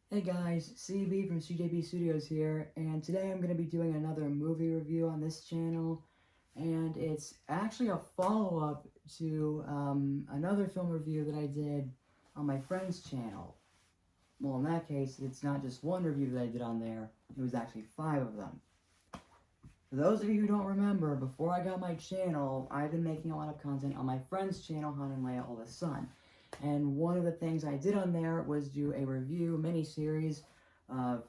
Hey guys, CB from CJB Studios here, and today I'm going to be doing another movie review on this channel, and it's actually a follow-up to another film review that I did on my friend's channel. Well, in that case, it's not just one review that I did on there, it was actually 5 of them. For those of you who don't remember, before I got my channel, I've been making a lot of content on my friend's channel, Han and Leia All the Sun. And one of the things I did on there was do a review miniseries of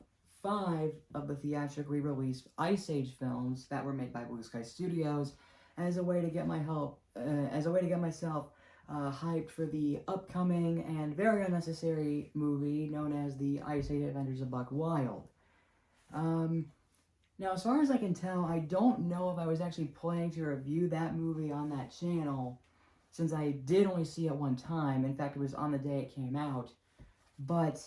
5 of the theatrically released Ice Age films that were made by Blue Sky Studios as a way to get myself hyped for the upcoming and very unnecessary movie known as the Ice Age Adventures of Buck Wild. Now, as far as I can tell, I don't know if I was actually planning to review that movie on that channel, since I did only see it one time. In fact, it was on the day it came out. But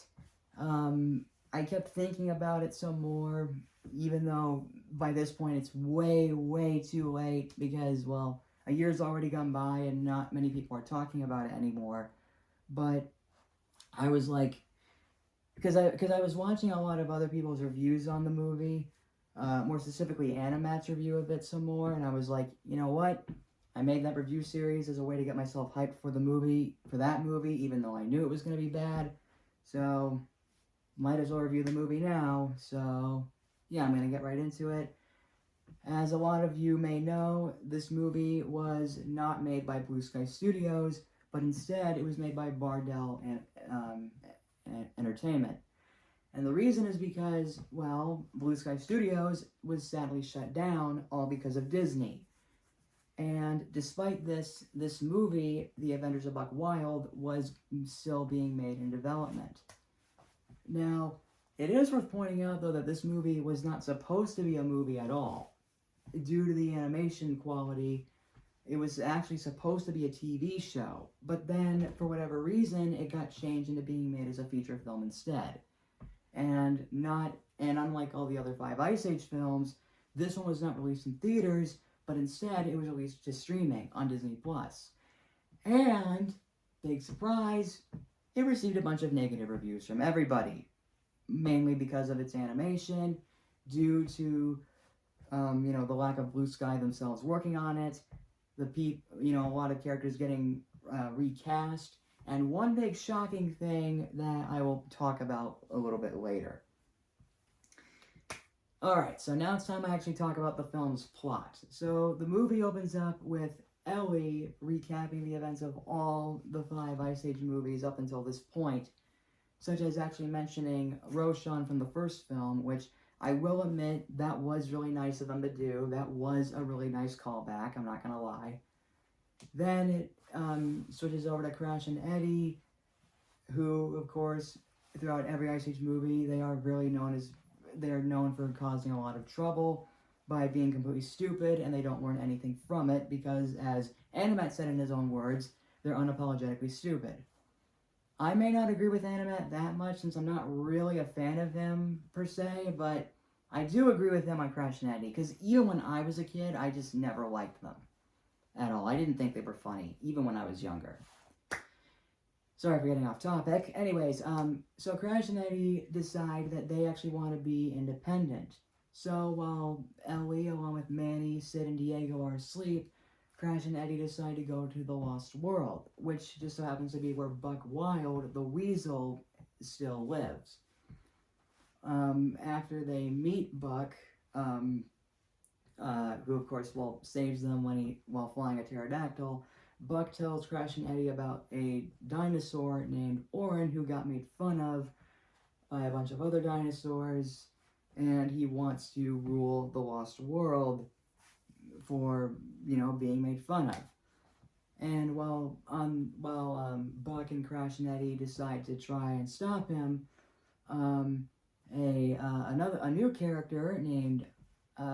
I kept thinking about it some more, even though by this point it's way, way too late because, well, a year's already gone by and not many people are talking about it anymore. But I was like, because I was watching a lot of other people's reviews on the movie, more specifically Animat's review of it some more, and I was like, you know what? I made that review series as a way to get myself hyped for that movie, even though I knew it was going to be bad. So, might as well review the movie now. So, yeah, I'm going to get right into it. As a lot of you may know, this movie was not made by Blue Sky Studios, but instead it was made by Bardell Entertainment. And the reason is because, well, Blue Sky Studios was sadly shut down, all because of Disney. And despite this movie, The Adventures of Buck Wild, was still being made in development. Now, it is worth pointing out, though, that this movie was not supposed to be a movie at all. Due to the animation quality, it was actually supposed to be a TV show. But then, for whatever reason, it got changed into being made as a feature film instead. And unlike all the other 5 Ice Age films, this one was not released in theaters, but instead it was released to streaming on Disney+. And, big surprise, it received a bunch of negative reviews from everybody, mainly because of its animation, due to the lack of Blue Sky themselves working on it, a lot of characters getting recast, and one big shocking thing that I will talk about a little bit later. Alright, so now it's time I actually talk about the film's plot. So the movie opens up with Ellie recapping the events of all the 5 Ice Age movies up until this point, such as actually mentioning Roshan from the first film, which I will admit that was really nice of them to do. That was a really nice callback, I'm not gonna lie. Then it switches over to Crash and Eddie, who, of course, throughout every Ice Age movie, they are known for causing a lot of trouble by being completely stupid, and they don't learn anything from it because, as Animat said in his own words, they're unapologetically stupid. I may not agree with Animat that much since I'm not really a fan of him per se, but I do agree with him on Crash and Eddie, because even when I was a kid, I just never liked them at all. I didn't think they were funny, even when I was younger. Sorry for getting off topic. Anyways, so Crash and Eddie decide that they actually want to be independent. So while Ellie, along with Manny, Sid, and Diego are asleep, Crash and Eddie decide to go to the Lost World, which just so happens to be where Buck Wild, the weasel, still lives. After they meet Buck, who of course saves them while flying a pterodactyl, Buck tells Crash and Eddie about a dinosaur named Orin who got made fun of by a bunch of other dinosaurs, and he wants to rule the Lost World for, being made fun of. And while Buck and Crash and Eddie decide to try and stop him, a new character named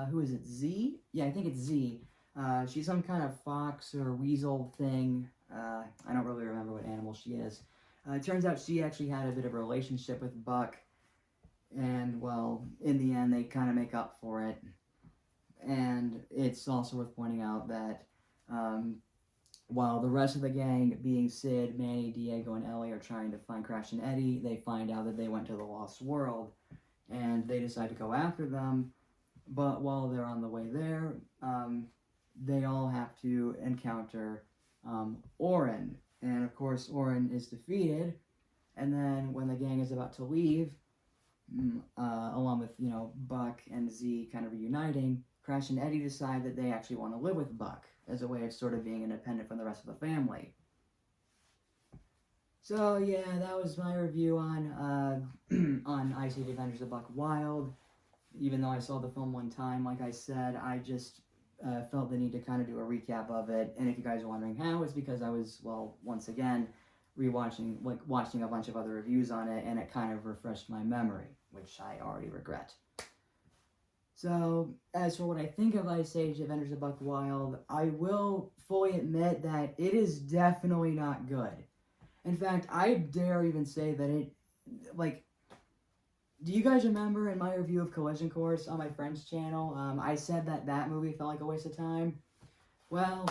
who is it? Z? Yeah, I think it's Z. She's some kind of fox or weasel thing. I don't really remember what animal she is. It turns out she actually had a bit of a relationship with Buck, and, well, in the end, they kind of make up for it. And it's also worth pointing out that While the rest of the gang, being Sid, Manny, Diego, and Ellie, are trying to find Crash and Eddie, they find out that they went to the Lost World, and they decide to go after them. But while they're on the way there, they all have to encounter Orin. And of course, Orin is defeated. And then when the gang is about to leave, along with, Buck and Z kind of reuniting, Crash and Eddie decide that they actually want to live with Buck as a way of sort of being independent from the rest of the family. So yeah, that was my review on on Ice Age Adventures of Buck Wild. Even though I saw the film one time, like I said, I just felt the need to kind of do a recap of it. And if you guys are wondering how, it's because I was, well, once again, watching a bunch of other reviews on it, and it kind of refreshed my memory, which I already regret. So, as for what I think of Ice Age Adventures of Buck Wild, I will fully admit that it is definitely not good. In fact, I dare even say that it, do you guys remember in my review of Collision Course on my friend's channel, I said that movie felt like a waste of time? Well,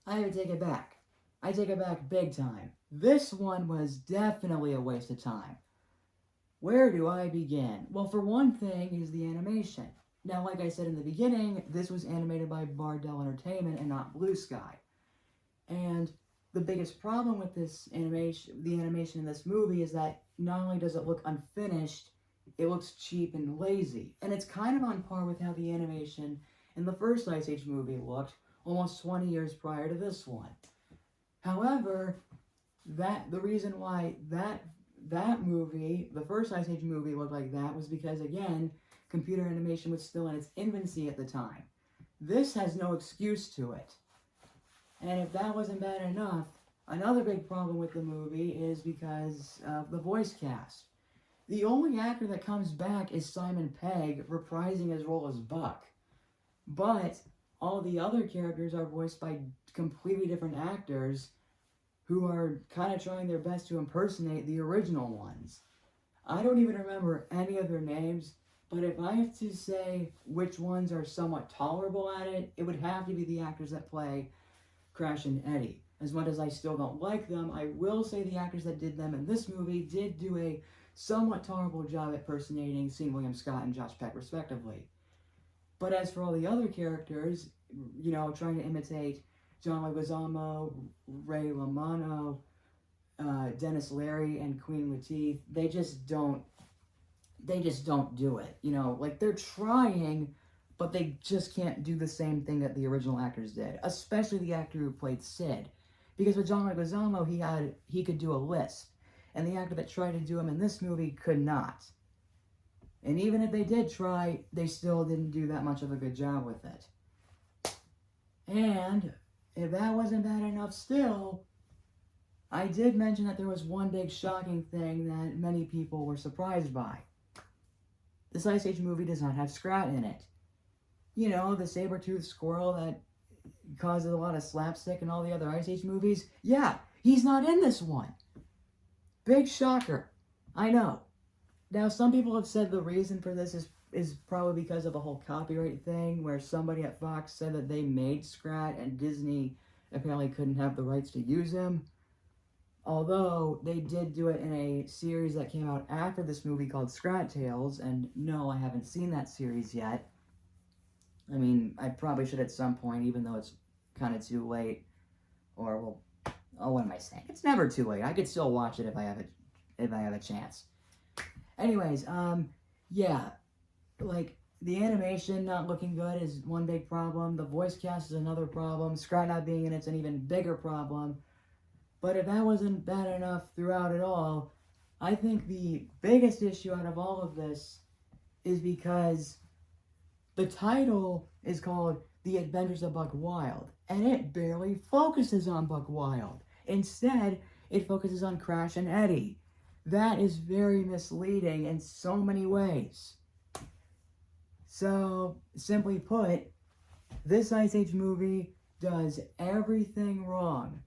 I would take it back. I take it back big time. This one was definitely a waste of time. Where do I begin? Well, for one thing is the animation. Now, like I said in the beginning, this was animated by Bardell Entertainment and not Blue Sky. And the biggest problem with the animation in this movie is that not only does it look unfinished, it looks cheap and lazy. And it's kind of on par with how the animation in the first Ice Age movie looked almost 20 years prior to this one. However, the reason why that movie, the first Ice Age movie, looked like that was because, again, computer animation was still in its infancy at the time. This has no excuse to it. And if that wasn't bad enough, another big problem with the movie is because of the voice cast. The only actor that comes back is Simon Pegg, reprising his role as Buck. But all the other characters are voiced by completely different actors who are kind of trying their best to impersonate the original ones. I don't even remember any of their names, but if I have to say which ones are somewhat tolerable at it, it would have to be the actors that play Crash and Eddie. As much as I still don't like them, I will say the actors that did them in this movie did do a somewhat tolerable job at impersonating Sean William Scott and Josh Peck, respectively. But as for all the other characters, trying to imitate John Leguizamo, Ray Romano, Dennis Leary, and Queen Latifah, they just don't do it. They're trying, but they just can't do the same thing that the original actors did, especially the actor who played Sid. Because with John Leguizamo, he could do a lisp, and the actor that tried to do him in this movie could not. And even if they did try, they still didn't do that much of a good job with it. And if that wasn't bad enough still, I did mention that there was one big shocking thing that many people were surprised by. This Ice Age movie does not have Scrat in it. The saber-toothed squirrel that causes a lot of slapstick in all the other Ice Age movies? Yeah, he's not in this one. Big shocker. I know. Now, some people have said the reason for this is probably because of the whole copyright thing, where somebody at Fox said that they made Scrat and Disney apparently couldn't have the rights to use him. Although, they did do it in a series that came out after this movie called Scrat Tales, and no, I haven't seen that series yet. I mean, I probably should at some point, even though it's kind of too late. Or, well, what am I saying? It's never too late. I could still watch it if I have a chance. Anyways, yeah, the animation not looking good is one big problem. The voice cast is another problem. Scrat not being in it's an even bigger problem. But if that wasn't bad enough throughout it all, I think the biggest issue out of all of this is because the title is called The Adventures of Buck Wild, and it barely focuses on Buck Wild. Instead, it focuses on Crash and Eddie. That is very misleading in so many ways. So, simply put, this Ice Age movie does everything wrong.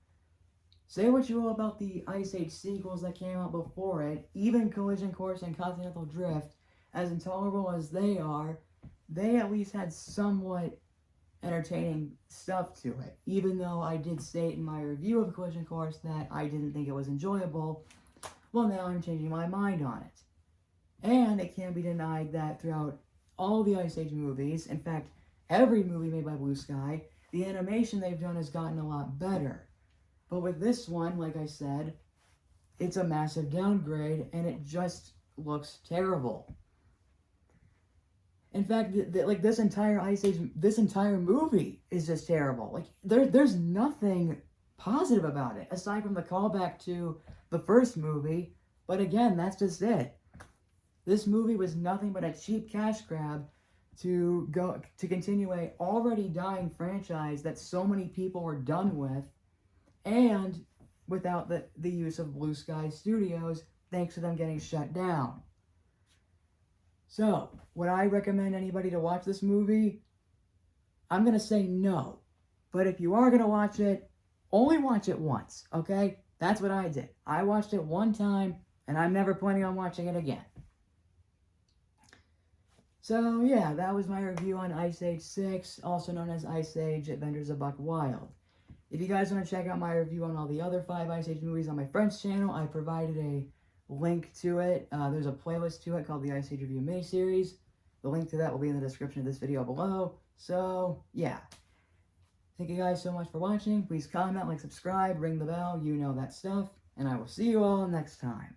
Say what you will about the Ice Age sequels that came out before it, even Collision Course and Continental Drift, as intolerable as they are, they at least had somewhat entertaining stuff to it. Even though I did state in my review of Collision Course that I didn't think it was enjoyable, well, now I'm changing my mind on it. And it can't be denied that throughout all the Ice Age movies, in fact, every movie made by Blue Sky, the animation they've done has gotten a lot better. But with this one, like I said, it's a massive downgrade, and it just looks terrible. In fact, like this entire Ice Age, this entire movie is just terrible. Like there's nothing positive about it aside from the callback to the first movie. But again, that's just it. This movie was nothing but a cheap cash grab to continue a already dying franchise that so many people were done with, and without the use of Blue Sky Studios, thanks to them getting shut down. So, would I recommend anybody to watch this movie? I'm going to say no. But if you are going to watch it, only watch it once, okay? That's what I did. I watched it one time, and I'm never planning on watching it again. So, yeah, that was my review on Ice Age 6, also known as Ice Age Adventures of Buck Wild. If you guys want to check out my review on all the other 5 Ice Age movies on my friend's channel, I provided a link to it. There's a playlist to it called the Ice Age Review Miniseries. The link to that will be in the description of this video below. So, yeah. Thank you guys so much for watching. Please comment, like, subscribe, ring the bell, you know that stuff. And I will see you all next time.